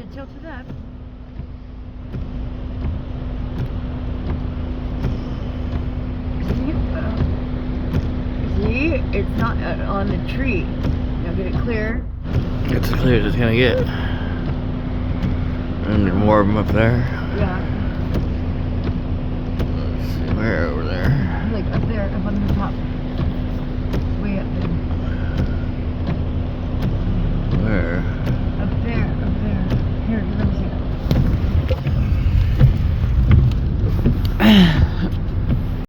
to tilt it up. See, it's not on the tree. Now get it clear. It's as clear as it's gonna get. And there's more of them up there. Yeah. Let's see, where over there? Like up there, up on the top.